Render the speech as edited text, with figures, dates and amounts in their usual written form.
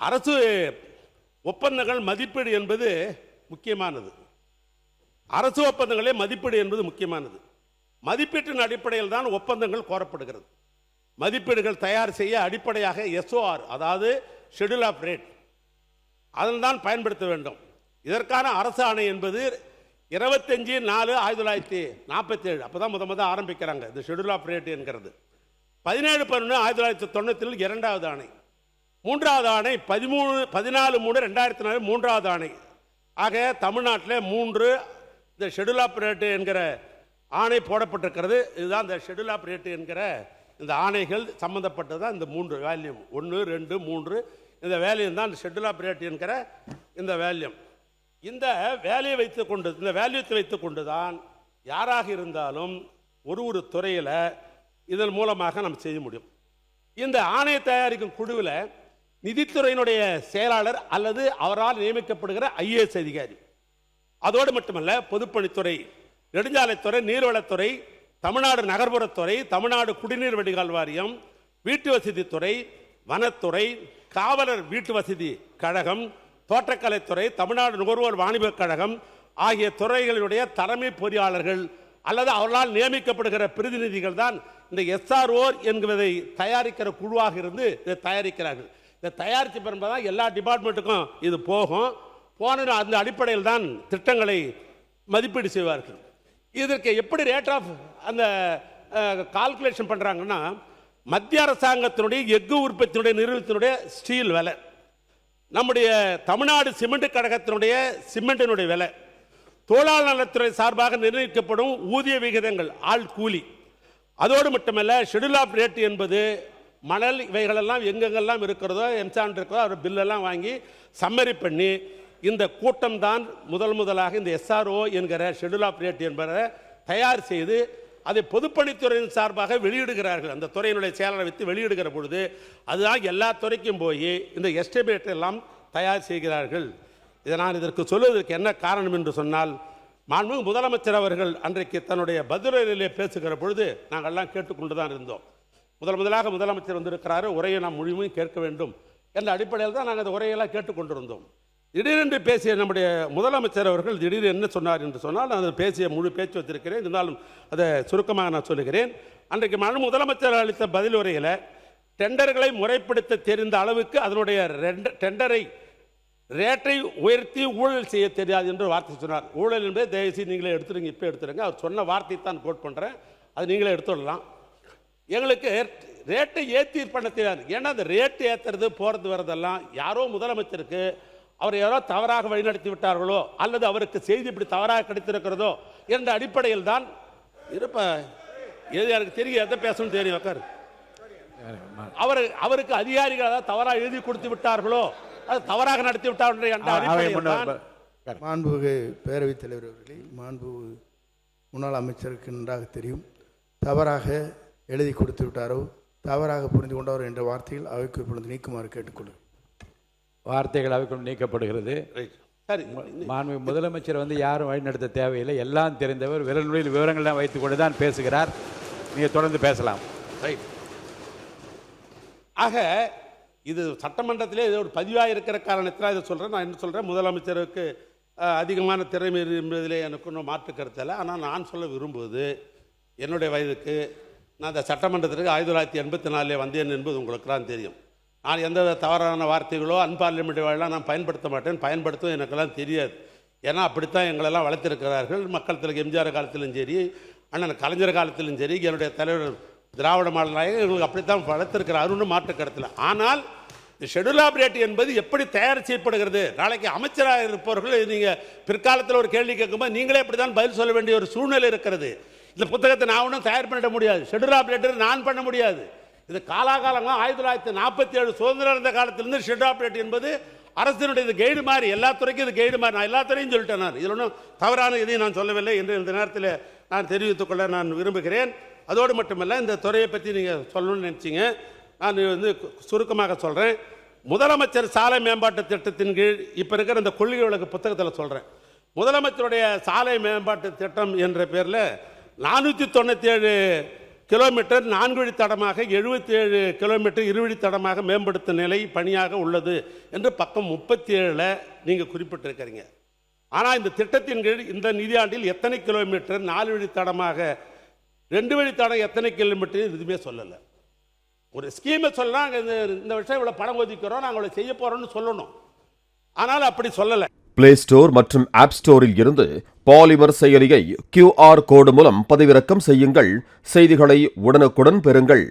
அரசு ஒப்பந்தங்கள் மதிப்பீடு என்பது முக்கியமானது. அரசு ஒப்பந்தங்களே மதிப்பீடு என்பது முக்கியமானது. மதிப்பீட்டின் அடிப்படையில் தான் ஒப்பந்தங்கள் கோரப்படுகிறது. மதிப்பீடுகள் தயார் செய்ய அடிப்படையாக SOR, அதாவது ஷெட்யூல் ஆஃப் ரேட், அதில் தான் பயன்படுத்த வேண்டும். இதற்கான அரசு ஆணை என்பது 25/4/1947 அப்போதான் முத ஆரம்பிக்கிறாங்க இந்த ஷெட்யூல் ஆஃப் ரேட் என்கிறது. 17/11/1990 இரண்டாவது ஆணை, மூன்றாவது ஆணை 14/3/2004 மூன்றாவது ஆணை. ஆக தமிழ்நாட்டில் 3 இந்த ஷெட்யூல் ஆஃப் ரேட் என்கிற ஆணை போடப்பட்டிருக்கிறது. இதுதான் இந்த ஷெட்யூல் ஆஃப் ரேட் என்கிற இந்த ஆணைகள் சம்பந்தப்பட்டதான் இந்த 3 வேல்யூம், 1, 2, 3 இந்த வேல்யூம் தான் ஷெட்யூல் ஆஃப் ரேட் என்கிற இந்த வேல்யூம். இந்த வேலையை வைத்துக்கொண்டு, இந்த வேல்யூத்தை வைத்துக்கொண்டு தான் யாராக இருந்தாலும் ஒரு துறையில் இதன் மூலமாக நம்ம செய்ய முடியும். இந்த ஆணைய தயாரிக்கும் குழுவில் நிதித்துறையினுடைய செயலாளர் அல்லது அவரால் நியமிக்கப்படுகிற IAS அதிகாரி, அதோடு மட்டுமல்ல பொதுப்பணித்துறை, நெடுஞ்சாலைத்துறை, நீர்வளத்துறை, தமிழ்நாடு நகர்ப்புறத்துறை, தமிழ்நாடு குடிநீர் வடிகால் வாரியம், வீட்டு வசதித்துறை, வனத்துறை, காவலர் வீட்டு வசதி கழகம், தோட்டக்கலைத்துறை, தமிழ்நாடு நுகர்வோர் வாணிபக் கழகம் ஆகிய துறைகளுடைய தலைமை பொறியாளர்கள் அல்லது அவர்களால் நியமிக்கப்படுகிற பிரதிநிதிகள் தான் இந்த SRO என்பதை தயாரிக்கிற குழுவாக இருந்து இதை தயாரிக்கிறார்கள். இதை தயாரித்து பெறும்போது எல்லா டிபார்ட்மெண்ட்டுக்கும் இது போகும். போன அந்த அடிப்படையில் தான் திட்டங்களை மதிப்பீடு செய்வார்கள். இதற்கு எப்படி ரேட் ஆஃப் அந்த கால்குலேஷன் பண்ணுறாங்கன்னா, மத்திய அரசாங்கத்தினுடைய எஃகு உற்பத்தியினுடைய நிறுவனத்தினுடைய ஸ்டீல் விலை, நம்முடைய தமிழ்நாடு சிமெண்ட் கழகத்தினுடைய சிமெண்டினுடைய விலை, தொழிலாளர் நலத்துறை சார்பாக நிர்ணயிக்கப்படும் ஊதிய விகிதங்கள், ஆள் கூலி, அதோடு மட்டுமல்ல ஷெட்யூல் ஆஃப் ரேட் என்பது மணல் இவைகளெல்லாம் எங்கெங்கெல்லாம் இருக்கிறதோ எம்சான் இருக்கிறதோ அவர் பில்லெல்லாம் வாங்கி சம்மரி பண்ணி இந்த கூட்டம் தான் முதலாக இந்த SRO என்கிற ஷெட்யூல் ஆஃப் ரேட் என்பதை தயார் செய்து அதை பொதுப்பணித்துறையின் சார்பாக வெளியிடுகிறார்கள். அந்த துறையினுடைய செயலாளரை வைத்து வெளியிடுகிற பொழுது அதுதான் எல்லா துறைக்கும் போய் இந்த எஸ்டிமேட் எல்லாம் தயார் செய்கிறார்கள். இதை நான் இதற்கு சொல்வதற்கு என்ன காரணம் என்று சொன்னால், மாண்புமிகு முதலமைச்சர் அவர்கள் அன்றைக்கு தன்னுடைய பதிலுரையிலே பேசுகிற பொழுது நாங்கள்லாம் கேட்டுக்கொண்டு தான் இருந்தோம். முதலாக முதலமைச்சர் வந்திருக்கிறாரு, உரையை நாம் முழுமையும் கேட்க வேண்டும் என்ற அடிப்படையில் தான் நாங்கள் அந்த உரையெல்லாம் கேட்டுக்கொண்டிருந்தோம். திடீரென்று பேசிய நம்முடைய முதலமைச்சர் அவர்கள் திடீர் என்ன சொன்னார் என்று சொன்னால், நான் அதை பேசிய முழு பேச்சு வச்சிருக்கிறேன், இருந்தாலும் அதை சுருக்கமாக நான் சொல்லுகிறேன். அன்றைக்கு முதலமைச்சர் அளித்த பதில் உரையில் டெண்டர்களை முறைப்படுத்த தெரிந்த அளவுக்கு அதனுடைய டெண்டரை ரேட்டை உயர்த்தி ஊழல் செய்ய தெரியாது என்று வார்த்தை சொன்னார். ஊழல் என்பதை தயவுசெய்து நீங்களே எடுத்துருங்க, இப்போ எடுத்துருங்க. அவர் சொன்ன வார்த்தை தான் கோட் பண்ணுறேன், அது நீங்களே எடுத்துடலாம். எங்களுக்கு ரேட்டை ஏற்றி பண்ண தெரியாது. ஏன்னா அந்த ரேட்டு ஏற்றுறது போகிறது வரதெல்லாம் யாரோ முதலமைச்சருக்கு அவர் யாரோ தவறாக வழிநடத்தி விட்டார்களோ அல்லது அவருக்கு செய்தி இப்படி தவறாக கிடைத்திருக்கிறதோ என்ற அடிப்படையில் தான் இருப்ப. எது எனக்கு தெரியும், எதை பேசணும்னு தெரியும். உட்கார். அவருக்கு அதிகாரிகள் அதாவது தவறாக எழுதி கொடுத்து விட்டார்களோ அது தவறாக நடத்தி விட்டார்கள் என்ற அடிப்படையில் மாண்புமிகு பேரவைத் தலைவர் அவர்களே, மாண்புமிகு முன்னாள் அமைச்சருக்கு நன்றாக தெரியும், தவறாக எழுதி கொடுத்து விட்டாரோ தவறாக புரிந்து கொண்டாரோ என்ற வார்த்தைகள் அவைக்கு இப்பொழுது நீக்குமாறு கேட்டுக்கொள்ளும். வார்த்தைகள் அவைக்குள் நீக்கப்படுகிறது. மாண்புமிகு முதலமைச்சர் யாரும் வழிநடத்த தேவையில்லை, எல்லாம் தெரிந்தவர், விரல்நுழையில் விவரங்கள்லாம் வைத்துக்கொண்டு தான் பேசுகிறார். நீங்கள் தொடர்ந்து பேசலாம். ஆக இது சட்டமன்றத்திலே இது ஒரு பதிவாக இருக்கிற காரணத்தில் இதை சொல்கிறேன். நான் என்ன சொல்கிறேன், முதலமைச்சருக்கு அதிகமான திறமை என்பதிலே எனக்கு ஒன்றும் மாற்று கருத்தில். ஆனால் நான் சொல்ல விரும்புவது, என்னுடைய வயதுக்கு நான் இந்த சட்டமன்றத்திற்கு 1984 வந்தேன் என்பது உங்களுக்கெல்லாம் தெரியும். நான் எந்த தவறான வார்த்தைகளோ அன்பார்லிமெண்ட்ரி வாழலாம் நான் பயன்படுத்த மாட்டேன், பயன்படுத்தும் எனக்கெல்லாம் தெரியாது. ஏன்னா அப்படித்தான் எங்களெல்லாம் வளர்த்திருக்கிறார்கள். மக்கள் தலைவர் எம்ஜிஆர் காலத்திலும் சரி, அண்ணன் கலைஞர் காலத்திலும் சரி, என்னுடைய தலைவர் திராவிட மாடல் நாயகர் எங்களுக்கு அப்படித்தான் வளர்த்திருக்கிறார், ஒன்றும் மாற்று கருத்தில். ஆனால் இந்த ஷெட்யூல் ஆஃப் ரேட் என்பது எப்படி தயார் செய்யப்படுகிறது, நாளைக்கு அமைச்சராக இருப்பவர்கள் நீங்கள் பிற்காலத்தில் ஒரு கேள்வி கேட்கும்போது நீங்களே இப்படி தான் பதில் சொல்ல வேண்டிய ஒரு சூழ்நிலை இருக்கிறது. இந்த புத்தகத்தை நான் ஒன்றும் தயார் பண்ணிட முடியாது, ஷெட்யூல் ஆஃப் ரேட் நான் பண்ண முடியாது. இது காலாகாலமாக 1947 சுதந்திரம் இருந்த காலத்திலிருந்து ஷெட்யூல் ஆஃப் ரேட் என்பது அரசினுடைய இது கைடு மாதிரி, எல்லா துறைக்கும் இது கைடு மாதிரி. நான் எல்லா துறையும் சொல்லிட்டேன். நான் இதில் ஒன்றும் தவறான இதையும் நான் சொல்லவில்லை என்று இந்த நேரத்தில் நான் தெரிவித்துக்கொள்ள நான் விரும்புகிறேன். அதோடு மட்டுமல்ல, இந்த துறையை பற்றி நீங்கள் சொல்லணும்னு நினச்சிங்க, நான் சுருக்கமாக சொல்கிறேன். முதலமைச்சர் சாலை மேம்பாட்டு திட்டத்தின் கீழ் இப்போ இருக்கிற இந்த கொள்கை விளக்கு புத்தகத்தில் சொல்கிறேன். முதலமைச்சருடைய சாலை மேம்பாட்டு திட்டம் என்ற பேரில் 497 கிலோமீட்டர் 4 வழித்தடமாக 77 கிலோமீட்டர் இருவழித்தடமாக மேம்படுத்தும் நிலை பணியாக உள்ளது என்று பக்கம் 37 நீங்கள் குறிப்பிட்டிருக்கிறீங்க. ஆனால் இந்த திட்டத்தின் கீழ் இந்த நிதியாண்டில் எத்தனை கிலோமீட்டர் 4 வழித்தடமாக 2 வழித்தடம் எத்தனை கிலோமீட்டர் எதுவுமே சொல்லலை. ஒரு ஸ்கீமை சொல்லலாம், இந்த வருஷம் இவ்வளோ பணம் ஒதுக்கிறோம், நாங்கள் இவ்வளோ செய்ய போகிறோம்னு சொல்லணும். ஆனால் அப்படி சொல்லலை. பிளே ஸ்டோர் மற்றும் ஆப் ஸ்டோரில் இருந்து பாலிமர் செயலியை QR கோடு மூலம் பதிவிறக்கம் செய்யுங்கள். செய்திகளை உடனுக்குடன் பெறுங்கள்.